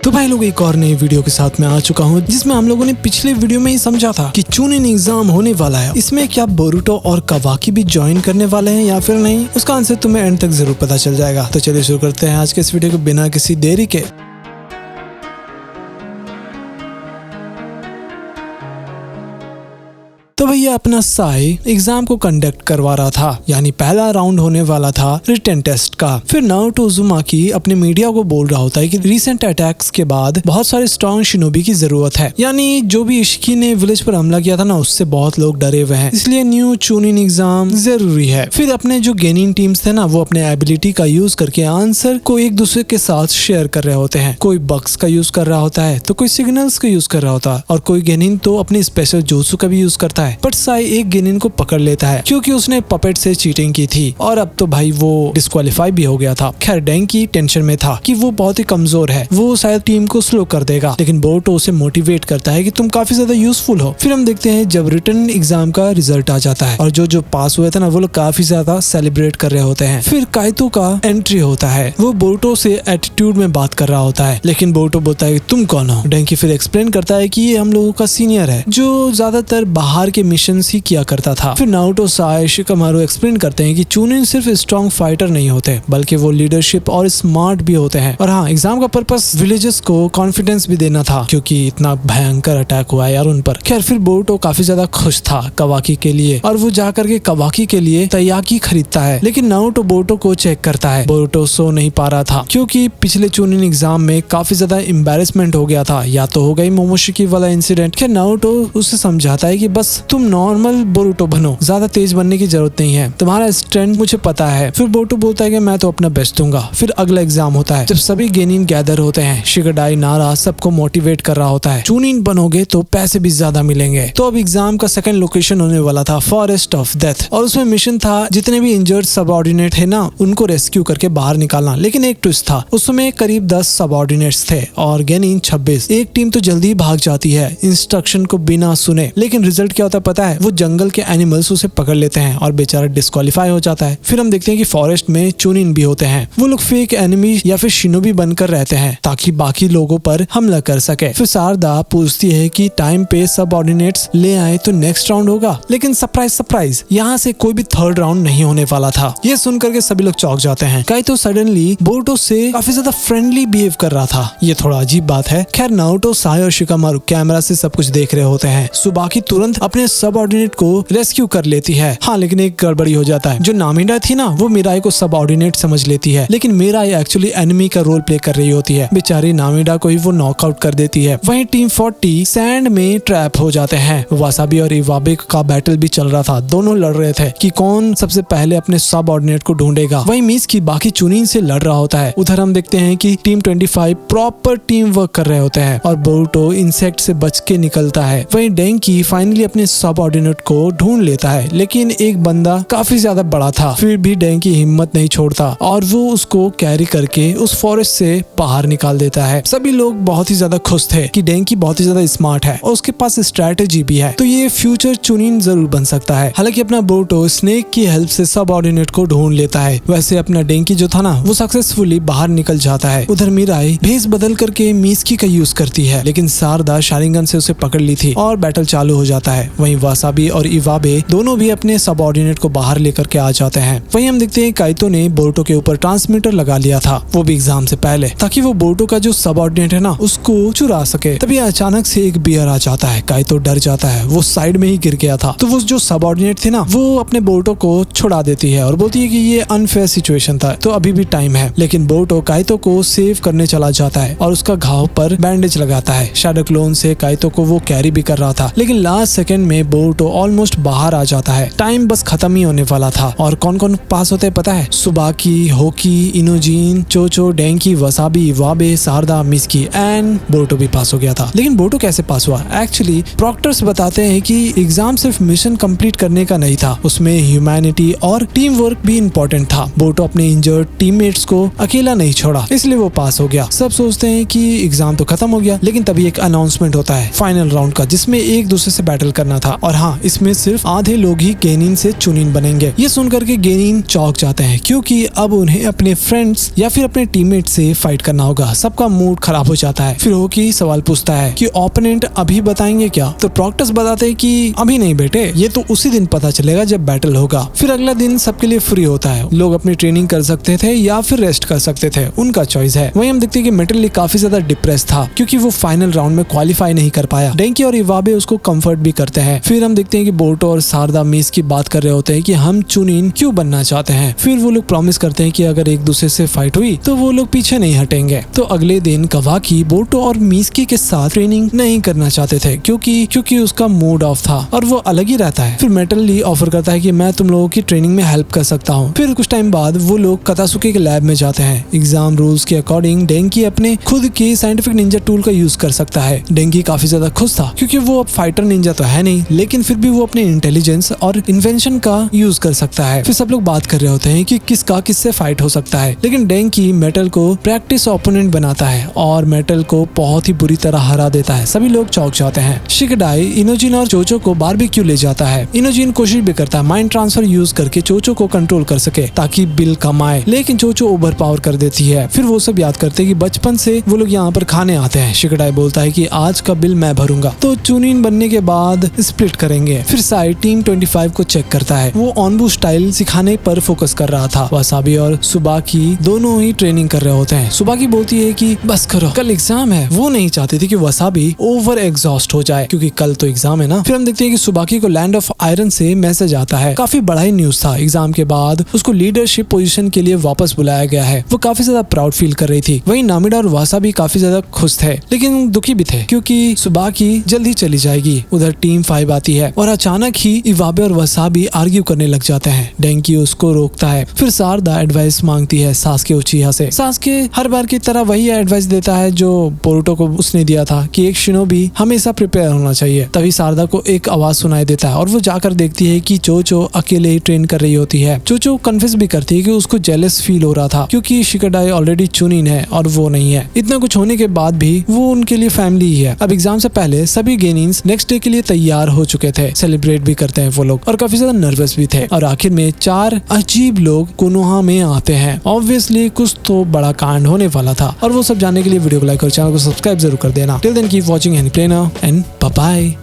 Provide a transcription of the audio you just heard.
तो भाई लोग एक और नई वीडियो के साथ मैं आ चुका हूँ जिसमें हम लोगों ने पिछले वीडियो में ही समझा था कि चूनिन एग्जाम होने वाला है। इसमें क्या बोरुटो और कावाकी भी ज्वाइन करने वाले हैं या फिर नहीं, उसका आंसर तुम्हें एंड तक जरूर पता चल जाएगा। तो चलिए शुरू करते हैं आज के इस वीडियो को बिना किसी देरी के। तो भैया अपना साई एग्जाम को कंडक्ट करवा रहा था, यानी पहला राउंड होने वाला था रिटन टेस्ट का। फिर नारुतो उज़ुमाकी अपने मीडिया को बोल रहा होता है कि रिसेंट अटैक्स के बाद बहुत सारे स्ट्रॉन्ग शिनोबी की जरूरत है, यानी जो भी इशिकी ने विलेज पर हमला किया था ना, उससे बहुत लोग डरे हुए हैं, इसलिए न्यू चूनिन एग्जाम जरूरी है। फिर अपने जो गेनिन टीम्स थे ना, वो अपने एबिलिटी का यूज करके आंसर को एक दूसरे के साथ शेयर कर रहे होते हैं। कोई बग्स का यूज कर रहा होता है, तो कोई सिग्नल्स का यूज कर रहा होता है, और कोई गेनिन तो अपने स्पेशल जोत्सु का भी यूज करता है। बट साई एक गेनिन को पकड़ लेता है क्योंकि उसने पपेट से चीटिंग की थी, और अब तो भाई वो डिस्क्वालीफाई भी हो गया था। खैर डेंकी टेंशन में था कि वो बहुत ही कमजोर है, वो शायद टीम को स्लो कर देगा, लेकिन बोरुटो उसे मोटिवेट करता है कि तुम काफी ज्यादा यूजफुल हो। फिर हम देखते हैं जब रिटन एग्जाम का रिजल्ट आ जाता है और जो पास हुए थे ना, वो लोग काफी ज्यादा सेलिब्रेट कर रहे होते हैं। फिर काइतो का एंट्री होता है, वो बोरुटो से एटीट्यूड में बात कर रहा होता है, लेकिन बोरुटो बोलता है तुम कौन हो। डेंकी फिर एक्सप्लेन करता है कि ये हम लोगों का सीनियर है जो ज्यादातर बाहर के मिशन ही किया करता था। फिर नारुतो साई शिकामारु एक्सप्लेन करते हैं कि चूनिन सिर्फ स्ट्रॉन्ग फाइटर नहीं होते, बल्कि वो लीडरशिप और स्मार्ट भी होते हैं। और हाँ, एग्जाम का पर्पस विलेजर्स को कॉन्फिडेंस भी देना था क्योंकि इतना भयंकर अटैक हुआ है यार उन पर। खैर फिर बोरुटो काफी ज्यादा खुश था कावाकी के लिए, और वो जाकर के कावाकी के लिए तैयाकी खरीदता है, लेकिन नारुतो बोरुटो को चेक करता है। बोरुटो सो नहीं पा रहा था क्योंकि पिछले चूनिन एग्जाम में काफी ज्यादा एम्बैरेसमेंट हो गया था, या तो हो गई मोमोशिकी वाला इंसिडेंट। खैर नारुतो उसे समझाता है कि बस तुम नॉर्मल बोरुटो बनो, ज्यादा तेज बनने की जरूरत नहीं है, तुम्हारा स्ट्रेंथ मुझे पता है। फिर बोरुटो बोलता है कि मैं तो अपना बेस्ट दूंगा। फिर अगला एग्जाम होता है जब सभी गेनिन गैदर होते हैं। शिगाडाई नारा सबको मोटिवेट कर रहा होता है, चूनिन बनोगे तो पैसे भी ज्यादा मिलेंगे। तो अब एग्जाम का सेकंड लोकेशन होने वाला था फॉरेस्ट ऑफ डेथ, और उसमें मिशन था जितने भी इंजर्ड सबऑर्डिनेट है ना, उनको रेस्क्यू करके बाहर निकालना। लेकिन एक ट्विस्ट था, उसमें करीब 10 सबऑर्डिनेट्स थे और गेनिन 26। एक टीम तो जल्दी भाग जाती है इंस्ट्रक्शन को बिना सुने, लेकिन रिजल्ट क्या होता है पता है, वो जंगल के एनिमल्स उसे पकड़ लेते हैं और बेचारा डिस्क्वालीफाई हो जाता है। फिर हम देखते हैं कि फॉरेस्ट में चूनिन भी होते हैं, वो लोग फेक एनिमी या फिर शिनोबी बनकर रहते हैं ताकि बाकी लोगों पर हमला कर सके। फिर शारदा पूछती है कि टाइम पे सबऑर्डिनेट्स ले आए तो नेक्स्ट राउंड होगा, लेकिन सरप्राइज सरप्राइज, यहाँ से कोई भी थर्ड राउंड नहीं होने वाला था। ये सुनकर के सभी लोग चौंक जाते हैं। काइतो सडनली बोरुटो से काफी ज्यादा फ्रेंडली बिहेव कर रहा था, ये थोड़ा अजीब बात है। खैर नारुतो साई और शिकामारु कैमरा से सब कुछ देख रहे होते हैं। सुबाकी तुरंत अपने सबऑर्डिनेट को रेस्क्यू कर लेती है। हाँ, लेकिन एक गड़बड़ी हो जाता है। जो नामिडा थी ना, वो मिराई को सबऑर्डिनेट समझ लेती है, लेकिन मिराई एक्चुअली एनिमी का रोल प्ले कर रही होती है। बेचारी नामिडा को ही वो नॉकआउट कर देती है। वहीं टीम 40 सैंड में ट्रैप हो जाते हैं। वासाबी और इवाबे का बैटल भी चल रहा था, दोनों लड़ रहे थे कि कौन सबसे पहले अपने सबऑर्डिनेट को ढूंढेगा। वहीं मीस की बाकी चूनिन से लड़ रहा होता है। उधर हम देखते हैं कि टीम 25 प्रॉपर टीम वर्क कर रहे होते हैं और बोरुटो इंसेक्ट से बच के निकलता है। वहीं डेंकी फाइनली अपने सबऑर्डिनेट को ढूंढ लेता है, लेकिन एक बंदा काफी ज्यादा बड़ा था। फिर भी डेंकी हिम्मत नहीं छोड़ता और वो उसको कैरी करके उस फॉरेस्ट से बाहर निकाल देता है। सभी लोग बहुत ही ज्यादा खुश थे कि डेंकी बहुत ही ज्यादा स्मार्ट है और उसके पास स्ट्रेटेजी भी है, तो ये फ्यूचर चूनिन जरूर बन सकता है। हालांकि अपना बोरुटो स्नेक की हेल्प से सबऑर्डिनेट को ढूंढ लेता है। वैसे अपना डेंकी जो था ना, वो सक्सेसफुली बाहर निकल जाता है। उधर मिराई भेस बदल करके मिस्की का यूज करती है, लेकिन शारदा शारिंगन से उसे पकड़ ली थी और बैटल चालू हो जाता है। वहीं वासाबी और इवाबे दोनों भी अपने सबऑर्डिनेट को बाहर लेकर के आ जाते हैं। वहीं हम देखते हैं काइतो ने बोरुटो के ऊपर ट्रांसमीटर लगा लिया था, वो भी एग्जाम से पहले, ताकि वो बोरुटो का जो सबऑर्डिनेट है ना, उसको चुरा सके। तभी अचानक से एक बियर आ जाता है। काइतो डर जाता है, वो साइड में ही गिर गया था। तो वो जो सबऑर्डिनेट थे ना, वो अपने बोरुटो को छुड़ा देती है और बोलती है कि ये अनफेयर सिचुएशन था, तो अभी भी टाइम है। लेकिन बोरुटो काइतो को सेव करने चला जाता है और उसका घाव पर बैंडेज लगाता है। शैडो क्लोन से काइतो को वो कैरी भी कर रहा था, लेकिन लास्ट सेकंड में बोरुटो ऑलमोस्ट बाहर आ जाता है। टाइम बस खत्म ही होने वाला था। और कौन कौन पास होते हैं पता है? Tsubaki, Houki, Inojin, Chocho, Denki, Wasabi, Iwabe, Sarada, Mitsuki and Boruto भी पास हो गया था। लेकिन बोरुटो कैसे पास हुआ? एक्चुअली प्रॉक्टर्स बताते हैं कि एग्जाम सिर्फ मिशन कंप्लीट करने का नहीं था, उसमें ह्यूमैनिटी और टीम वर्क भी इम्पोर्टेंट था। बोरुटो अपने इंजर्ड टीममेट्स को अकेला नहीं छोड़ा, था, इसलिए वो पास हो गया। सब सोचते हैं कि एग्जाम तो खत्म हो गया, लेकिन तभी एक अनाउंसमेंट होता है फाइनल राउंड का, जिसमें एक दूसरे से बैटल करना था। और हाँ, इसमें सिर्फ आधे लोग ही गेनिन से चुनिन बनेंगे। ये सुनकर के गेनिन चौंक जाते हैं, क्योंकि अब उन्हें अपने फ्रेंड्स या फिर अपने टीममेट से फाइट करना होगा। सबका मूड खराब हो जाता है। फिर होकी सवाल पूछता है कि ओपोनेंट अभी बताएंगे क्या? तो प्रॉक्टस बताते हैं कि अभी नहीं बेटे, ये तो उसी दिन पता चलेगा जब बैटल होगा। फिर अगला दिन सबके लिए फ्री होता है। लोग अपनी ट्रेनिंग कर सकते थे या फिर रेस्ट कर सकते थे, उनका चॉइस है। वहीं हम देखते हैं कि मेटल ली काफी ज्यादा डिप्रेस था, क्योंकि वो फाइनल राउंड में क्वालिफाई नहीं कर पाया। डेंकी और इवाबे उसको कंफर्ट भी करते हैं। फिर हम देखते हैं कि बोर्टो और सारदा मीस की बात कर रहे होते हैं कि हम चुनिन क्यों बनना चाहते हैं। फिर वो लोग प्रॉमिस करते हैं कि अगर एक दूसरे से फाइट हुई तो वो लोग पीछे नहीं हटेंगे। तो अगले दिन कवाकी बोर्टो और मिस्की के साथ ट्रेनिंग नहीं करना चाहते थे, क्योंकि उसका मूड ऑफ था और वो अलग ही रहता है। फिर मेटल ली ऑफर करता है कि मैं तुम लोगों की ट्रेनिंग में हेल्प कर सकता हूँ। फिर कुछ टाइम बाद वो लोग कतासुके के लैब में जाते हैं। एग्जाम रूल्स के अकॉर्डिंग डेंकी अपने खुद के साइंटिफिक निंजा टूल का यूज कर सकता है। डेंकी काफी ज्यादा खुश था, क्योंकि वो अब फाइटर निंजा तो है नहीं, लेकिन फिर भी वो अपने इंटेलिजेंस और इन्वेंशन का यूज कर सकता है। फिर सब लोग बात कर रहे होते हैं कि किसका किससे फाइट हो सकता है, लेकिन डेंकी मेटल को प्रैक्टिस ओपोनेंट बनाता है और मेटल को बहुत ही बुरी तरह हरा देता है। सभी लोग चौंक जाते हैं। शिकडाई इनोजिन और चोचो को बारबेक्यू ले जाता है। इनोजिन कोशिश भी करता है माइंड ट्रांसफर यूज करके चोचो को कंट्रोल कर सके ताकि बिल कम आए, लेकिन चोचो ओवर पावर कर देती है। फिर वो सब याद करते हैं कि बचपन से वो लोग यहाँ पर खाने आते हैं। शिकडाई बोलता है कि आज का बिल मैं भरूंगा, तो चुनिन बनने के बाद स्प्लिट करेंगे। फिर साई टीम 25 को चेक करता है। वो ऑनबू स्टाइल सिखाने पर फोकस कर रहा था। वसाबी और सुबाकी दोनों ही ट्रेनिंग कर रहे होते हैं। सुबाकी बोलती है कि बस करो, कल एग्जाम है। वो नहीं चाहती थी कि वसाबी ओवर एग्जॉस्ट हो जाए, क्योंकि कल तो एग्जाम है ना। फिर हम देखते हैं कि सुबाकी को लैंड ऑफ आयरन से मैसेज आता है। काफी बड़ा ही न्यूज था। एग्जाम के बाद उसको लीडरशिप पोजीशन के लिए वापस बुलाया गया है। वो काफी ज्यादा प्राउड फील कर रही थी। वहीं नामिडा और वासाबी काफी ज्यादा खुश थे, लेकिन दुखी भी थे, क्योंकि सुबाकी जल्दी चली जाएगी। उधर टीम 5 आती है और अचानक ही इवाबे और वसाबी आर्ग्यू करने लग जाते हैं। डेंकी उसको रोकता है। फिर सारदा एडवाइस मांगती है सास्के उचिहा से। सास्के हर बार की तरह वही एडवाइस देता है जो बोरुटो को उसने दिया था, कि एक शिनोबी हमेशा प्रिपेयर होना चाहिए। तभी सारदा को एक आवाज सुनाई देता है और वो जाकर देखती है कि चोचो अकेले ही ट्रेन कर रही होती है। चोचो कन्फेस भी करती है कि उसको जेलस फील हो रहा था, क्योंकि शिकाडाई ऑलरेडी चुनिन है और वो नहीं है। इतना कुछ होने के बाद भी वो उनके लिए फैमिली ही है। अब एग्जाम से पहले सभी गेनिन्स नेक्स्ट डे के लिए तैयार हो चुके थे। सेलिब्रेट भी करते हैं वो लोग, और काफी ज्यादा नर्वस भी थे। और आखिर में 4 अजीब लोग कोनोहा में आते हैं। ऑब्वियसली कुछ तो बड़ा कांड होने वाला था, और वो सब जानने के लिए वीडियो को लाइक और चैनल को सब्सक्राइब जरूर कर देना। Till then keep watching Aniplanner and bye bye.